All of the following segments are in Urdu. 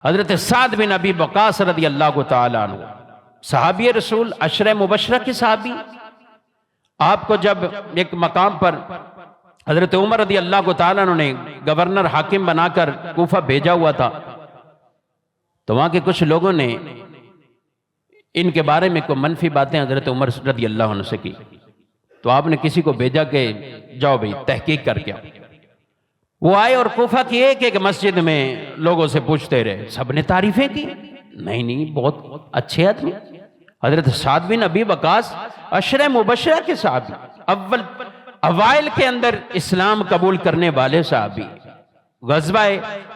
حضرت سعد بن ابی وقاص رضی اللہ تعالیٰ عنہ صحابی رسول، عشرہ مبشرہ کے صحابی، آپ کو جب ایک مقام پر حضرت عمر رضی اللہ تعالیٰ عنہ نے گورنر حاکم بنا کر کوفہ بھیجا ہوا تھا، تو وہاں کے کچھ لوگوں نے ان کے بارے میں کوئی منفی باتیں حضرت عمر رضی اللہ عنہ سے کی، تو آپ نے کسی کو بھیجا کہ جاؤ بھئی تحقیق کر کے آؤ۔ وہ آئے اور کوفہ کی ایک ایک مسجد میں لوگوں سے پوچھتے رہے، سب نے تعریفیں کی، نہیں بہت اچھے آدمی۔ حضرت سعد بن ابی وقاص عشرہ مبشرہ کے صحابی، اوائل کے اندر اسلام قبول کرنے والے صحابی، غزوہ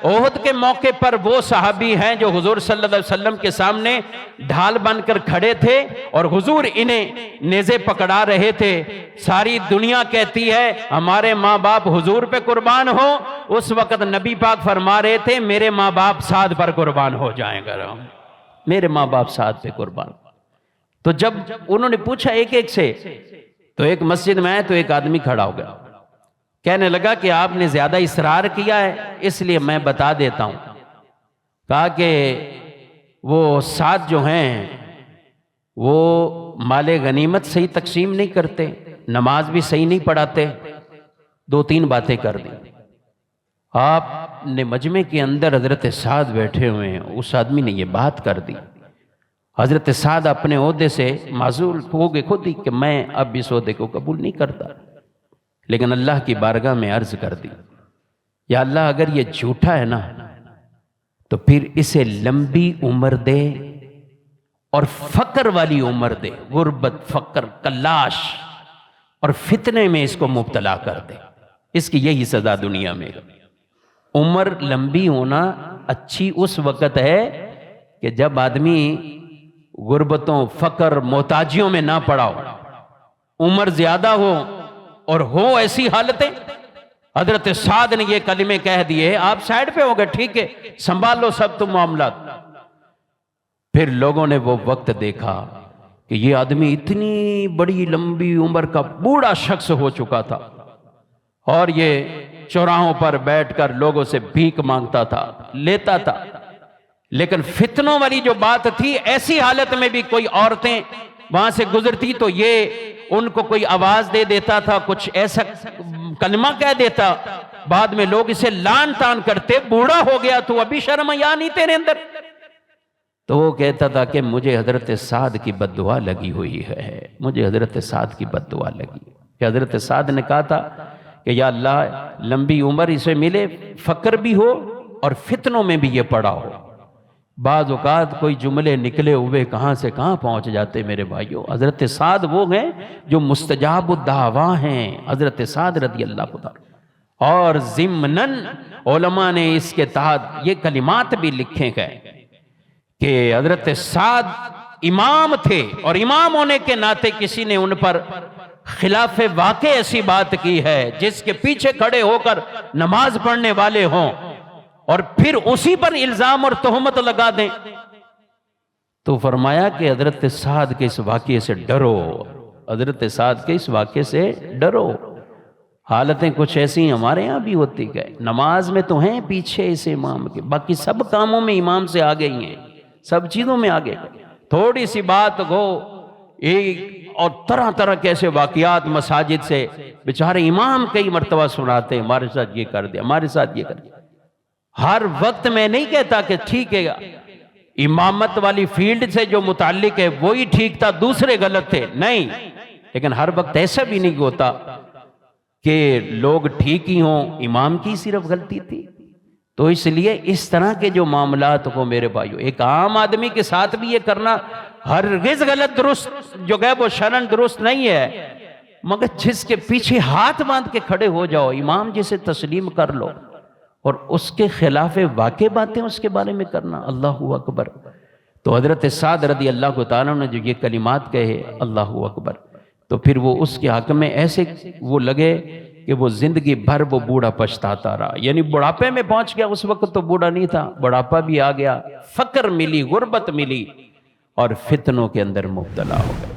احد کے موقع پر وہ صحابی ہیں جو حضور صلی اللہ علیہ وسلم کے سامنے ڈھال بن کر کھڑے تھے اور حضور انہیں نیزے پکڑا رہے تھے۔ ساری دنیا کہتی ہے ہمارے ماں باپ حضور پہ قربان ہو، اس وقت نبی پاک فرما رہے تھے میرے ماں باپ سعد پر قربان ہو جائیں گے، میرے ماں باپ سعد پہ قربان۔ تو جب انہوں نے پوچھا ایک ایک سے، تو ایک مسجد میں آئے تو ایک آدمی کھڑا ہو گیا، کہنے لگا کہ آپ نے زیادہ اصرار کیا ہے اس لیے میں بتا دیتا ہوں۔ کہا کہ وہ سعد جو ہیں وہ مال غنیمت صحیح تقسیم نہیں کرتے، نماز بھی صحیح نہیں پڑھاتے، دو تین باتیں کر دی۔ آپ نے مجمع کے اندر حضرت سعد بیٹھے ہوئے ہیں، اس آدمی نے یہ بات کر دی۔ حضرت سعد اپنے عہدے سے معزول ہو گئے خود ہی کہ میں اب اس عہدے کو قبول نہیں کرتا، لیکن اللہ کی بارگاہ میں عرض کر دی، یا اللہ اگر یہ جھوٹا ہے نا تو پھر اسے لمبی عمر دے اور فقر والی عمر دے، غربت، فقر، کلاش اور فتنے میں اس کو مبتلا کر دے، اس کی یہی سزا دنیا میں۔ عمر لمبی ہونا اچھی اس وقت ہے کہ جب آدمی غربتوں، فقر، محتاجیوں میں نہ پڑا ہو، عمر زیادہ ہو اور ہو ایسی حالتیں۔ حضرت سعد نے یہ کلمے کہہ دیے، آپ سائیڈ پہ ہو گئے، ٹھیک ہے سنبھال لو سب تم معاملات۔ پھر لوگوں نے وہ وقت دیکھا کہ یہ آدمی اتنی بڑی لمبی عمر کا بوڑھا شخص ہو چکا تھا اور یہ چوراہوں پر بیٹھ کر لوگوں سے بھیک مانگتا تھا، لیتا تھا، لیکن فتنوں والی جو بات تھی، ایسی حالت میں بھی کوئی عورتیں وہاں سے گزرتی تو یہ ان کو کوئی آواز دے دیتا تھا، کچھ ایسا کلمہ کہہ دیتا، بعد میں لوگ اسے لان تان کرتے، بوڑھا ہو گیا تو ابھی شرم حیا نہیں تیرے اندر؟ تو وہ کہتا تھا کہ مجھے حضرت سعد کی بد دعا لگی ہوئی ہے، مجھے حضرت سعد کی بد دعا لگی۔ کہ حضرت سعد نے کہا تھا کہ یا اللہ لمبی عمر اسے ملے، فقر بھی ہو اور فتنوں میں بھی یہ پڑا ہو۔ بعض اوقات کوئی جملے نکلے ہوئے کہاں سے کہاں پہنچ جاتے میرے بھائیوں۔ حضرت سعد وہ ہیں جو مستجاب الدعوا ہیں، حضرت سعد رضی اللہ عنہ۔ اور ضمناً علماء نے اس کے تحت یہ کلمات بھی لکھے گئے کہ حضرت سعد امام تھے اور امام ہونے کے ناطے کسی نے ان پر خلاف واقع ایسی بات کی ہے جس کے پیچھے کھڑے ہو کر نماز پڑھنے والے ہوں اور پھر اسی پر الزام اور تہمت لگا دیں، تو فرمایا کہ حضرت سعد کے اس واقعے سے ڈرو، حضرت سعد کے اس واقعے سے ڈرو۔ حالتیں کچھ ایسی ہمارے ہاں بھی ہوتی گئے، نماز میں تو ہیں پیچھے اس امام کے، باقی سب کاموں میں امام سے آگے ہی ہیں، سب چیزوں میں آگے گئے۔ تھوڑی سی بات ہو اور طرح طرح کیسے واقعات مساجد سے بیچارے امام کئی مرتبہ سناتے ہیں، ہمارے ساتھ یہ کر دیا، ہمارے ساتھ یہ کر دیا۔ ہر وقت میں نہیں کہتا کہ ٹھیک ہے امامت والی فیلڈ سے جو متعلق ہے وہی ٹھیک تھا، دوسرے غلط تھے، نہیں، لیکن ہر وقت ایسا بھی نہیں ہوتا کہ لوگ ٹھیک ہی ہوں، امام کی صرف غلطی تھی۔ تو اس لیے اس طرح کے جو معاملات کو میرے بھائیو، ایک عام آدمی کے ساتھ بھی یہ کرنا ہرگز غلط درست جو ہے وہ شرعاً درست نہیں ہے، مگر جس کے پیچھے ہاتھ باندھ کے کھڑے ہو جاؤ، امام جسے تسلیم کر لو اور اس کے خلاف واقع باتیں اس کے بارے میں کرنا، اللہ اکبر۔ تو حضرت سعد رضی اللہ تعالیٰ نے جو یہ کلمات کہے، اللہ اکبر، تو پھر وہ اس کے حق میں ایسے وہ لگے کہ وہ زندگی بھر وہ بوڑھا پچھتاتا رہا، یعنی بڑھاپے میں پہنچ گیا، اس وقت تو بوڑھا نہیں تھا، بڑھاپا بھی آ گیا، فقر ملی، غربت ملی اور فتنوں کے اندر مبتلا ہو گئے۔